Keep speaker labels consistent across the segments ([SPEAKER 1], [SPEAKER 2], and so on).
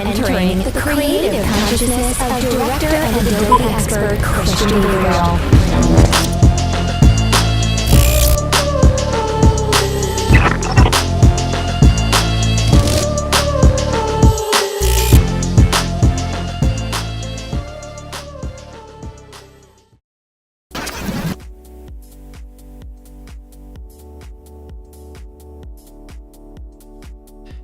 [SPEAKER 1] Entering the creative consciousness of director and Adobe expert Kristian Gabriel.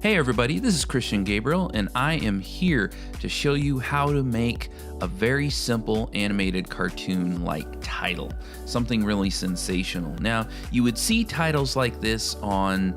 [SPEAKER 2] Hey everybody, this is Kristian Gabriel, and I am here to show you how to make a very simple animated cartoon-like title, something really sensational. Now, you would see titles like this on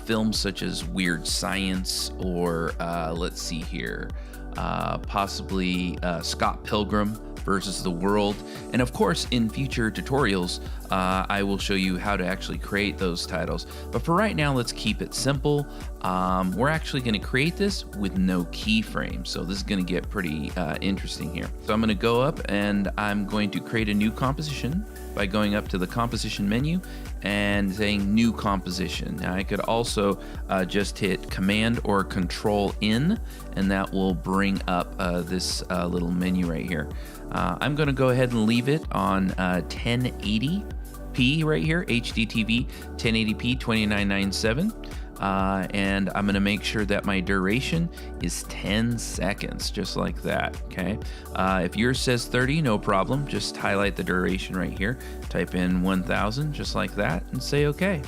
[SPEAKER 2] films such as Weird Science or, let's see here, possibly Scott Pilgrim versus the World. And of course, in future tutorials, I will show you how to actually create those titles. But for right now, let's keep it simple. We're actually going to create this with no keyframes. So this is going to get pretty interesting here. So I'm going to go up and I'm going to create a new composition by going up to the composition menu and saying new composition. Now I could also just hit Command or Control N, and that will bring up this little menu right here. I'm going to go ahead and leave it on 1080p right here, HDTV 1080p 2997. And I'm going to make sure that my duration is 10 seconds, just like that, okay? If yours says 30, no problem. Just highlight the duration right here, type in 1000, just like that, and say okay.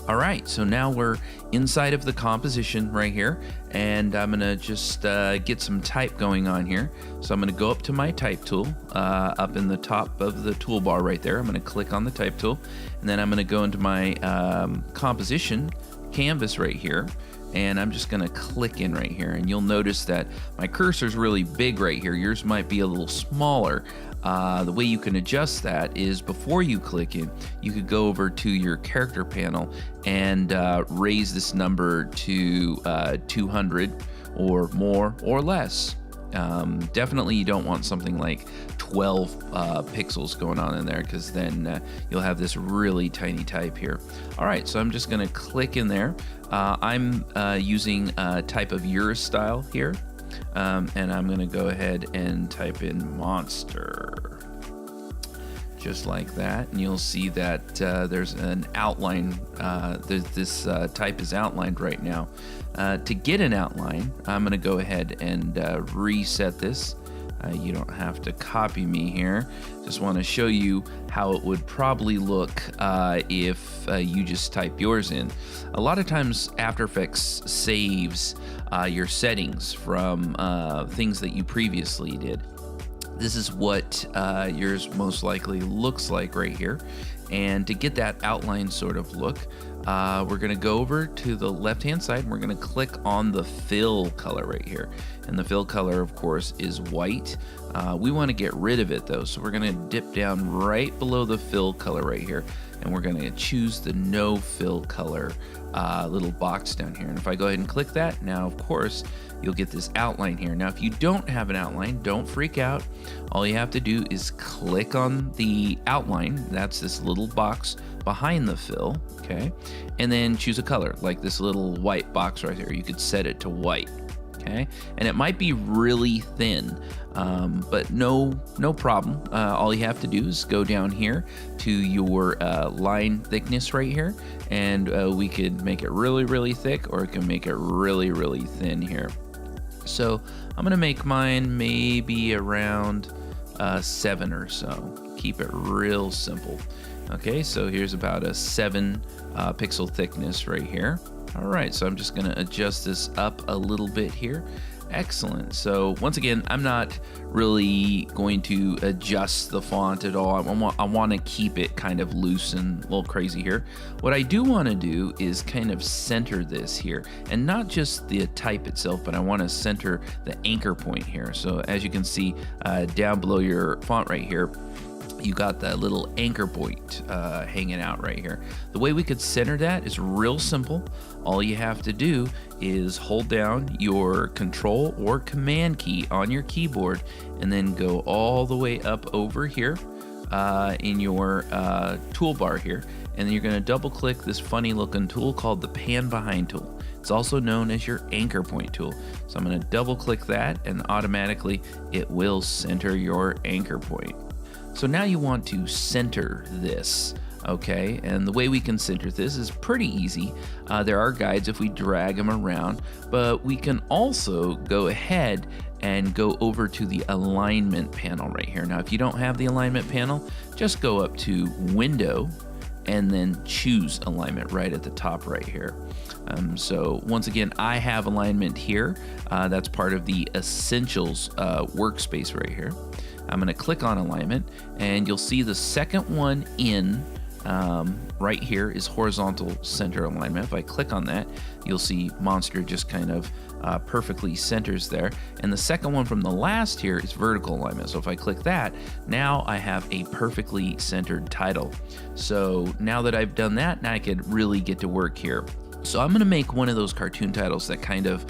[SPEAKER 2] All right, so now we're inside of the composition right here, and I'm gonna just get some type going on here. So I'm gonna go up to my type tool, up in the top of the toolbar right there. I'm gonna click on the type tool, and then I'm gonna go into my composition canvas right here, and I'm just gonna click in right here, and you'll notice that my cursor is really big right here. Yours might be a little smaller. The way you can adjust that is before you click in, you could go over to your character panel and raise this number to 200 or more or less. Definitely you don't want something like 12 pixels going on in there, because then you'll have this really tiny type here. All right, so I'm just going to click in there. I'm using type of your style here. And I'm going to go ahead and type in monster, just like that, and you'll see that there's an outline. This type is outlined right now. To get an outline, I'm going to go ahead and reset this. You don't have to copy me here. Just want to show you how it would probably look if you just type yours in. A lot of times After Effects saves your settings from things that you previously did. This is what yours most likely looks like right here. And to get that outline sort of look, we're going to go over to the left hand side and we're going to click on the fill color right here. And the fill color, of course, is white. We want to get rid of it though, so we're going to dip down right below the fill color right here, and we're going to choose the no fill color little box down here. And if I go ahead and click that, now of course you'll get this outline here. Now if you don't have an outline, don't freak out. All you have to do is click on the outline. That's this little box behind the fill, okay? And then choose a color, like this little white box right there. You could set it to white, okay? And it might be really thin, but no problem. All you have to do is go down here to your line thickness right here, and we could make it really thick, or we can make it really thin here. So I'm gonna make mine maybe around 7 or so. Keep it real simple. Okay, so here's about a 7 pixel thickness right here. All right, so I'm just gonna adjust this up a little bit here. Excellent. So once again, I'm not really going to adjust the font at all. I want to keep it kind of loose and a little crazy here. What I do want to do is kind of center this here, and not just the type itself, but I want to center the anchor point here. So as you can see down below your font right here, you got that little anchor point hanging out right here. The way we could center that is real simple. All you have to do is hold down your Control or Command key on your keyboard, and then go all the way up over here in your toolbar here, and then you're going to double click this funny looking tool called the Pan Behind tool. It's also known as your anchor point tool. So I'm going to double click that, and automatically it will center your anchor point. So now you want to center this. Okay, and the way we can center this is pretty easy. There are guides if we drag them around, but we can also go ahead and go over to the alignment panel right here. Now, if you don't have the alignment panel, just go up to Window and then choose alignment right at the top right here. So once again, I have alignment here. That's part of the Essentials workspace right here. I'm going to click on alignment, and you'll see the second one in right here is horizontal center alignment. If I click on that, you'll see Monster just kind of perfectly centers there. And the second one from the last here is vertical alignment. So if I click that, now I have a perfectly centered title. So now that I've done that, now I could really get to work here. So I'm going to make one of those cartoon titles that kind of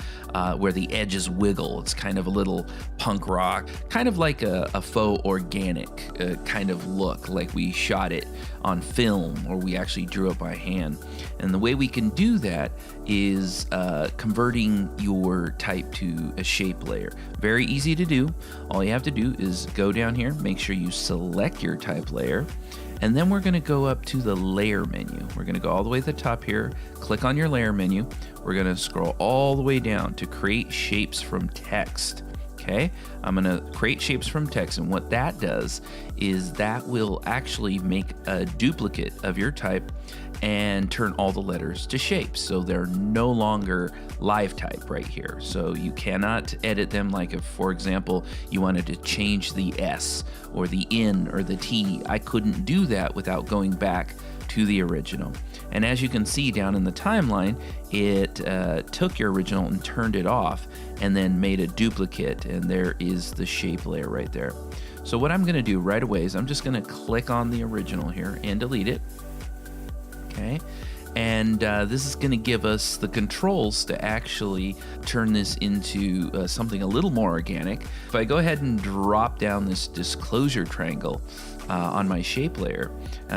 [SPEAKER 2] where the edges wiggle. It's kind of a little punk rock, kind of like a faux organic kind of look, like we shot it on film or we actually drew it by hand. And the way we can do that is converting your type to a shape layer. Very easy to do. All you have to do is go down here, make sure you select your type layer, and then we're going to go up to the layer menu. We're going to go all the way to the top here, click on your layer menu. We're going to scroll all the way down to create shapes from text. Okay, I'm going to create shapes from text, and what that does is that will actually make a duplicate of your type and turn all the letters to shapes. So they're no longer live type right here. So you cannot edit them, like if, for example, you wanted to change the S or the N or the T. I couldn't do that without going back to the original. And as you can see down in the timeline, it took your original and turned it off and then made a duplicate, and there is the shape layer right there. So what I'm going to do right away is I'm just going to click on the original here and delete it. Okay, and this is going to give us the controls to actually turn this into something a little more organic. If I go ahead and drop down this disclosure triangle on my shape layer,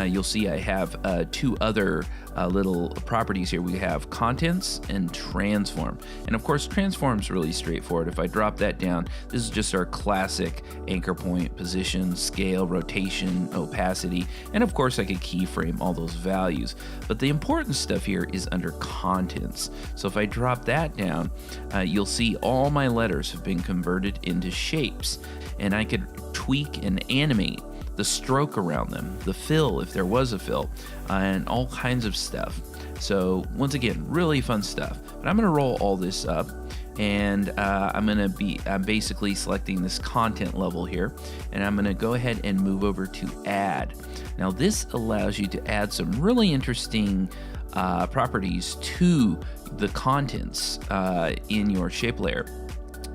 [SPEAKER 2] you'll see I have two other little properties here. We have contents and transform. And of course, transform is really straightforward. If I drop that down, this is just our classic anchor point, position, scale, rotation, opacity, and of course I could keyframe all those values. But the important stuff here is under contents. So if I drop that down, you'll see all my letters have been converted into shapes, and I could tweak and animate the stroke around them, the fill if there was a fill, and all kinds of stuff. So once again, really fun stuff. But I'm going to roll all this up, and I'm basically selecting this content level here, and I'm going to go ahead and move over to add. Now this allows you to add some really interesting properties to the contents in your shape layer.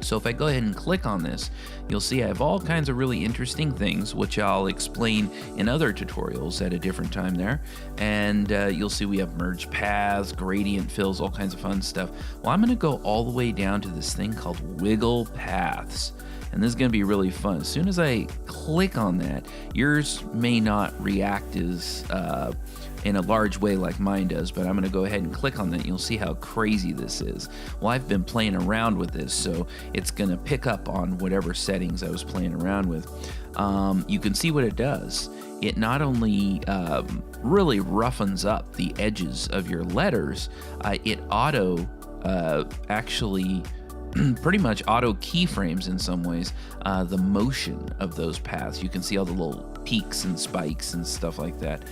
[SPEAKER 2] So if I go ahead and click on this, you'll see I have all kinds of really interesting things, which I'll explain in other tutorials at a different time there. And you'll see we have merge paths, gradient fills, all kinds of fun stuff. Well, I'm going to go all the way down to this thing called wiggle paths. And this is going to be really fun. As soon as I click on that, yours may not react as in a large way like mine does, but I'm going to go ahead and click on that. And you'll see how crazy this is. Well, I've been playing around with this, so it's going to pick up on whatever settings I was playing around with. You can see what it does. It not only really roughens up the edges of your letters, it actually pretty much auto keyframes in some ways the motion of those paths. You can see all the little peaks and spikes and stuff like that.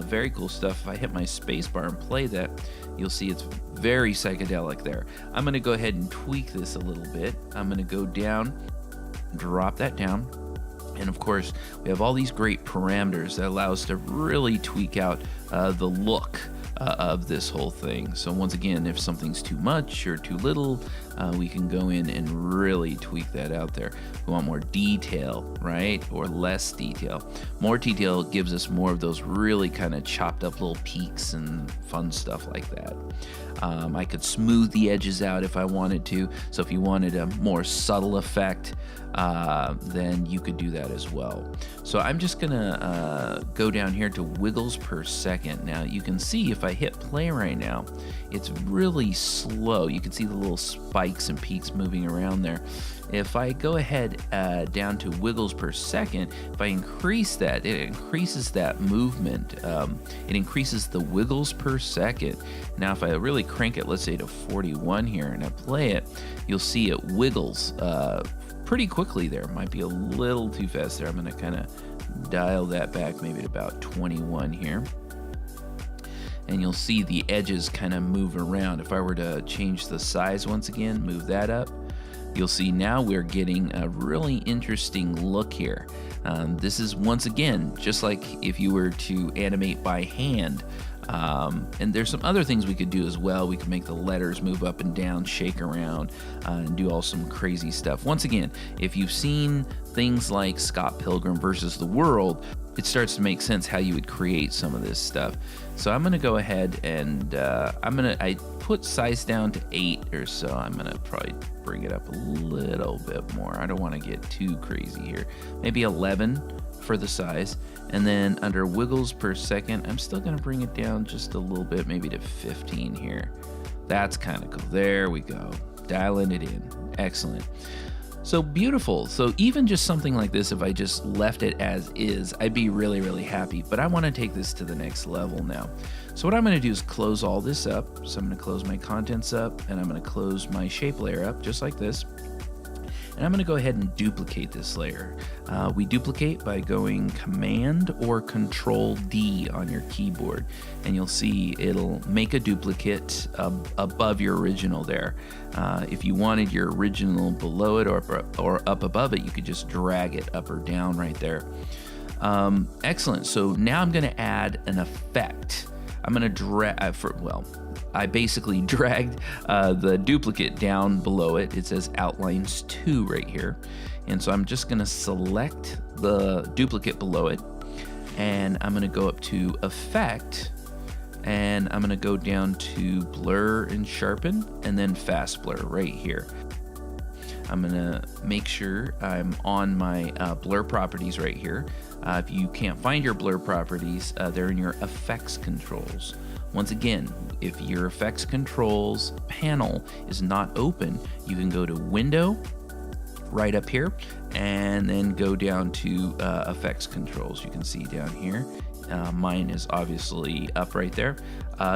[SPEAKER 2] Very cool stuff. If I hit my space bar and play that, you'll see it's very psychedelic there. I'm going to go ahead and tweak this a little bit. I'm going to go down, drop that down, and of course we have all these great parameters that allow us to really tweak out the look of this whole thing. So once again, if something's too much or too little, we can go in and really tweak that out there. We want more detail, right? Or less detail. More detail gives us more of those really kind of chopped up little peaks and fun stuff like that. I could smooth the edges out if I wanted to. So if you wanted a more subtle effect, then you could do that as well. So I'm just gonna go down here to wiggles per second. Now you can see if I hit play right now, it's really slow. You can see the little spikes and peaks moving around there. If I go ahead down to wiggles per second, if I increase that, it increases that movement. It increases the wiggles per second. Now if I really crank it, let's say to 41 here, and I play it, you'll see it wiggles pretty quickly there. Might be a little too fast there. I'm going to kind of dial that back maybe to about 21 here. And you'll see the edges kind of move around. If I were to change the size once again, move that up, you'll see now we're getting a really interesting look here. This is, once again, just like if you were to animate by hand. And there's some other things we could do as well. We could make the letters move up and down, shake around, and do all some crazy stuff. Once again, if you've seen things like Scott Pilgrim versus the World, it starts to make sense how you would create some of this stuff. So I'm going to go ahead and I put size down to 8 or so. I'm going to probably bring it up a little bit more. I don't want to get too crazy here. Maybe 11 for the size. And then under wiggles per second, I'm still going to bring it down just a little bit, maybe to 15 here. That's kind of cool. There we go. Dialing it in. Excellent. So beautiful. So even just something like this, if I just left it as is, I'd be really, really happy. But I want to take this to the next level now. So what I'm going to do is close all this up. So I'm going to close my contents up, and I'm going to close my shape layer up just like this. And I'm going to go ahead and duplicate this layer. We duplicate by going Command or Control D on your keyboard, and you'll see it'll make a duplicate above your original there. If you wanted your original below it or up above it, you could just drag it up or down right there. Excellent. So now I'm going to add an effect. I'm going to drag I basically dragged the duplicate down below it. It says outlines 2 right here. And so I'm just going to select the duplicate below it, and I'm going to go up to Effect, and I'm going to go down to Blur and Sharpen, and then Fast Blur right here. I'm going to make sure I'm on my blur properties right here. If you can't find your blur properties, they're in your effects controls. Once again, if your effects controls panel is not open, you can go to Window right up here and then go down to effects controls. You can see down here. Mine is obviously up right there.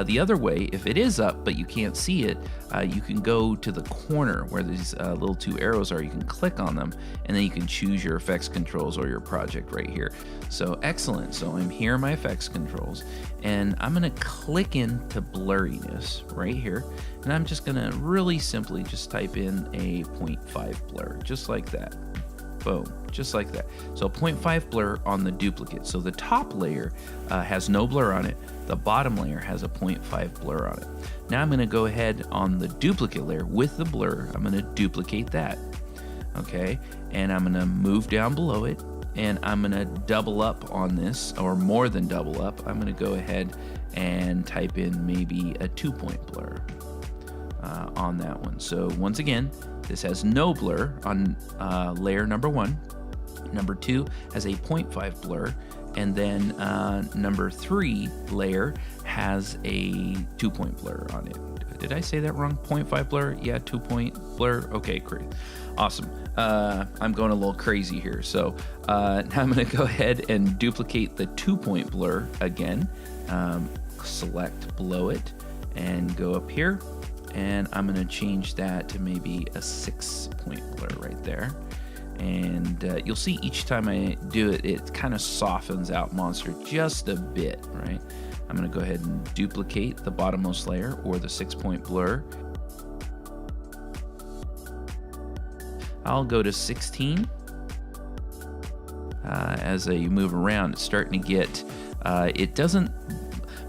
[SPEAKER 2] The other way, if it is up but you can't see it, you can go to the corner where these little 2 arrows are. You can click on them, and then you can choose your effects controls or your project right here. So excellent. So I'm here in my effects controls, and I'm going to click into blurriness right here, and I'm just going to really simply just type in a 0.5 blur, just like that. Boom, just like that. So 0.5 blur on the duplicate. So the top layer has no blur on it. The bottom layer has a 0.5 blur on it. Now I'm going to go ahead on the duplicate layer with the blur. I'm going to duplicate that. Okay, and I'm going to move down below it, and I'm going to double up on this, or more than double up. I'm going to go ahead and type in maybe a 2-point blur on that one. So once again, this has no blur on layer number 1. Number 2 has a 0.5 blur, and then number 3 layer has a 2-point blur on it. Did I say that wrong? 0.5 blur? Yeah, 2-point blur. Okay, great. Awesome. I'm going a little crazy here. So now I'm going to go ahead and duplicate the 2-point blur again. Select below it and go up here. And I'm going to change that to maybe a 6-point blur right there. And you'll see each time I do it, it kind of softens out Monster just a bit, right? I'm going to go ahead and duplicate the bottommost layer, or the 6-point blur. I'll go to 16. As I move around, it's starting to get, it doesn't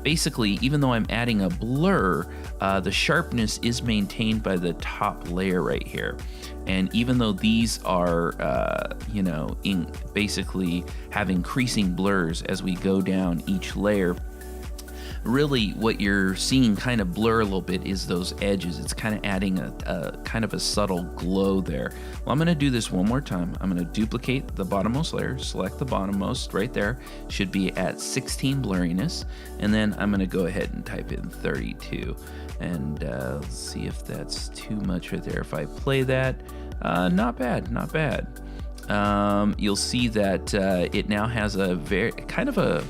[SPEAKER 2] basically, even though I'm adding a blur, the sharpness is maintained by the top layer right here. And even though these are, basically have increasing blurs as we go down each layer, really what you're seeing kind of blur a little bit is those edges. It's kind of adding a kind of a subtle glow there. Well, I'm going to do this one more time. I'm going to duplicate the bottommost layer, select the bottommost right there, should be at 16 blurriness, and then I'm going to go ahead and type in 32, and let's see if that's too much right there. If I play that, not bad, not bad. You'll see that it now has a very kind of a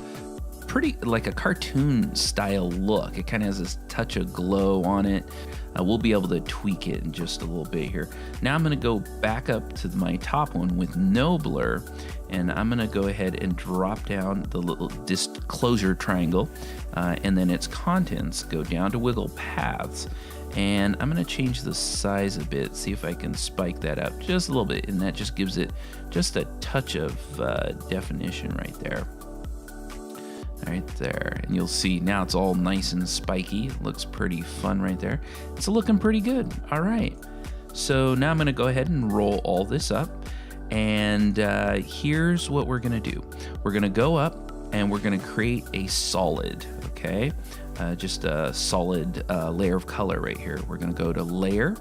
[SPEAKER 2] pretty like a cartoon style look. It kind of has this touch of glow on it. We'll be able to tweak it in just a little bit here. Now I'm going to go back up to my top one with no blur, and I'm going to go ahead and drop down the little disclosure triangle, and then its contents, go down to wiggle paths, and I'm going to change the size a bit, see if I can spike that up just a little bit, and that just gives it just a touch of definition right there. Right there, and you'll see now it's all nice and spiky. Looks pretty fun right there. It's looking pretty good. All right, so now I'm going to go ahead and roll all this up, and here's what we're going to do. We're going to go up and we're going to create a solid, okay? Just a solid layer of color right here. We're going to go to Layer,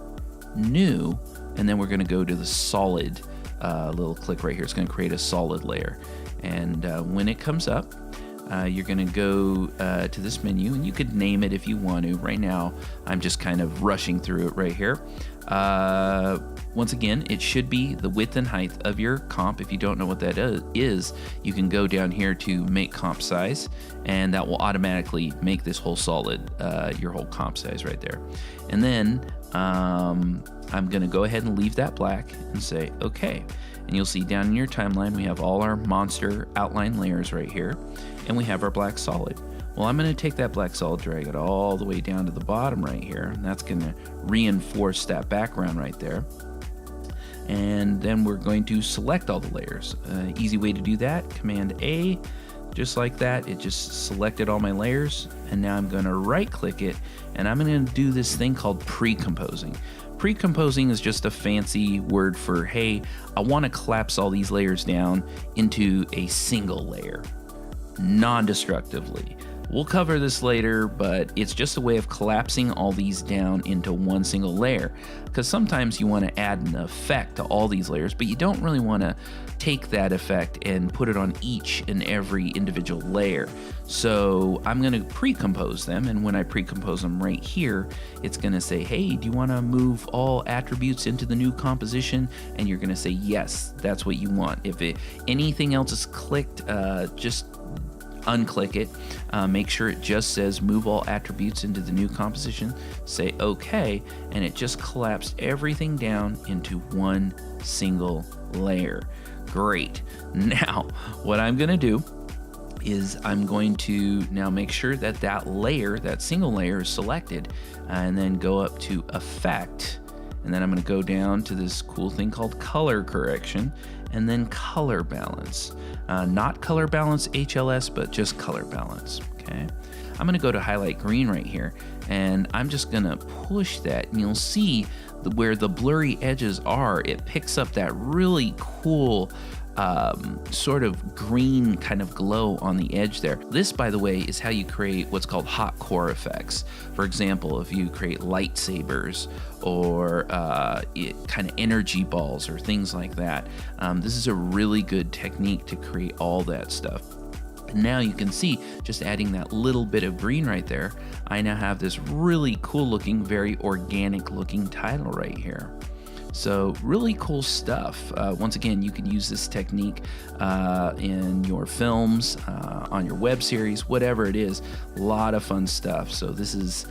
[SPEAKER 2] New, and then we're going to go to the solid little click right here. It's going to create a solid layer, and when it comes up, you're going to go to this menu, and you could name it if you want to. Right now, I'm just kind of rushing through it right here. Once again, it should be the width and height of your comp. If you don't know what that is, you can go down here to make comp size, and that will automatically make this whole solid your whole comp size right there. And then I'm going to go ahead and leave that black and say OK. And you'll see down in your timeline, we have all our monster outline layers right here, and we have our black solid. Well, I'm going to take that black solid, drag it all the way down to the bottom right here, and that's going to reinforce that background right there. And then we're going to select all the layers. Easy way to do that, Command A, just like that. It just selected all my layers, and now I'm going to right click it, and I'm going to do this thing called pre-composing. Pre-composing is just a fancy word for, hey, I want to collapse all these layers down into a single layer, non-destructively. We'll cover this later, but it's just a way of collapsing all these down into one single layer, because sometimes you want to add an effect to all these layers, but you don't really want to take that effect and put it on each and every individual layer. So I'm going to pre-compose them, and when I pre-compose them right here, it's going to say, hey, do you want to move all attributes into the new composition? And you're going to say yes, that's what you want. If anything else is clicked, just unclick it, make sure it just says move all attributes into the new composition, say OK, and it just collapsed everything down into one single layer. Great. Now what I'm going to do is I'm going to now make sure that that layer, that single layer, is selected, and then go up to Effect, and then I'm going to go down to this cool thing called Color Correction, and then Color Balance. Not Color Balance HLS, but just Color Balance, okay? I'm gonna go to Highlight Green right here, and I'm just gonna push that, and you'll see where the blurry edges are, it picks up that really cool sort of green kind of glow on the edge there. This, by the way, is how you create what's called hot core effects. For example, if you create lightsabers or kind of energy balls or things like that, this is a really good technique to create all that stuff. And now you can see, just adding that little bit of green right there, I now have this really cool looking, very organic looking title right here. So really cool stuff. Once again, you can use this technique in your films, on your web series, whatever it is. A lot of fun stuff. So this is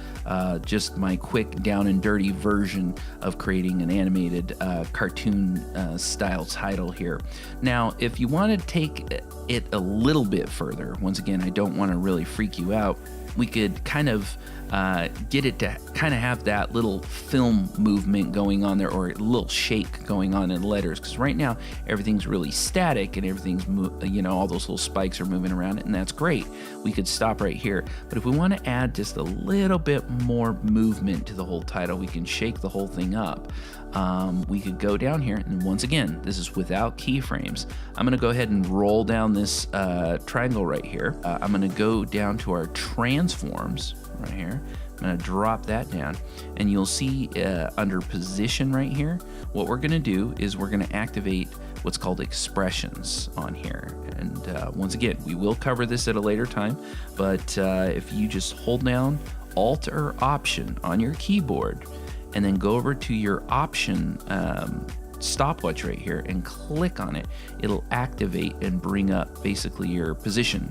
[SPEAKER 2] just my quick down and dirty version of creating an animated cartoon style title here. Now, if you want to take it a little bit further, once again, I don't want to really freak you out, we could kind of get it to kind of have that little film movement going on there, or a little shake going on in letters. Because right now everything's really static and everything's, all those little spikes are moving around, and that's great. We could stop right here. But if we want to add just a little bit more movement to the whole title, we can shake the whole thing up. We could go down here, and once again, this is without keyframes. I'm going to go ahead and roll down this triangle right here. I'm going to go down to our transforms right here. I'm going to drop that down, and you'll see under position right here, what we're going to do is we're going to activate what's called expressions on here. And once again, we will cover this at a later time, but if you just hold down Alt or Option on your keyboard, and then go over to your option stopwatch right here and click on it, it'll activate and bring up basically your position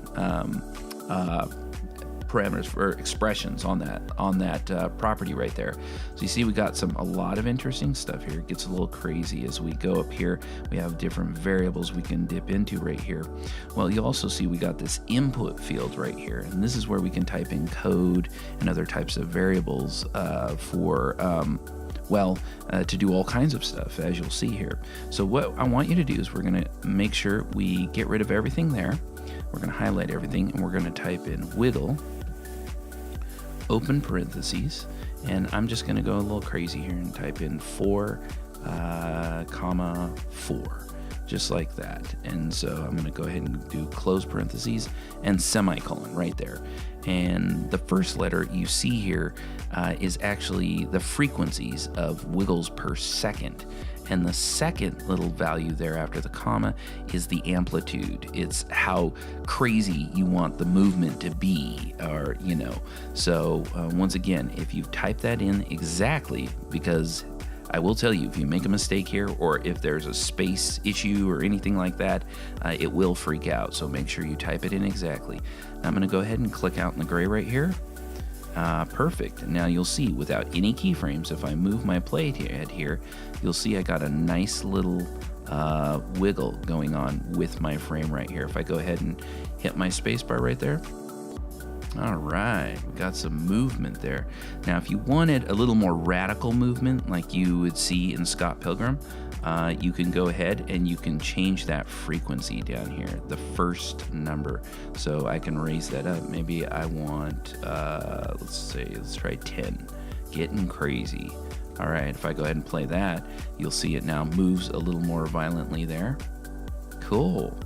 [SPEAKER 2] parameters for expressions on that property right there. So you see we got a lot of interesting stuff here. It gets a little crazy as we go up here. We have different variables we can dip into right here. Well, you also see we got this input field right here, and this is where we can type in code and other types of variables to do all kinds of stuff, as you'll see here. So what I want you to do is we're going to make sure we get rid of everything there. We're going to highlight everything, and we're going to type in wiggle, open parentheses, and I'm just going to go a little crazy here and type in 4, 4, just like that. And so I'm going to go ahead and do close parentheses and semicolon right there. And the first letter you see here is actually the frequencies of wiggles per second. And the second little value there after the comma is the amplitude. It's how crazy you want the movement to be, or, So once again, if you type that in exactly, because I will tell you, if you make a mistake here, or if there's a space issue or anything like that, it will freak out. So make sure you type it in exactly. Now I'm going to go ahead and click out in the gray right here. Perfect. Now you'll see without any keyframes, if I move my playhead here, you'll see I got a nice little wiggle going on with my frame right here. If I go ahead and hit my spacebar right there. All right, we got some movement there. Now, if you wanted a little more radical movement like you would see in Scott Pilgrim, you can go ahead and you can change that frequency down here, the first number. So I can raise that up. Maybe I want, let's try 10. Getting crazy. All right, if I go ahead and play that, you'll see it now moves a little more violently there. Cool.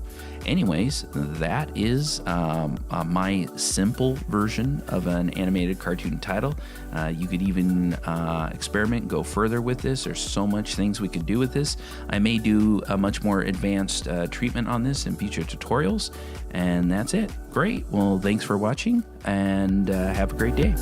[SPEAKER 2] Anyways, that is my simple version of an animated cartoon title. You could even experiment, go further with this. There's so much things we could do with this. I may do a much more advanced treatment on this in future tutorials. And that's it. Great. Well, thanks for watching, and have a great day.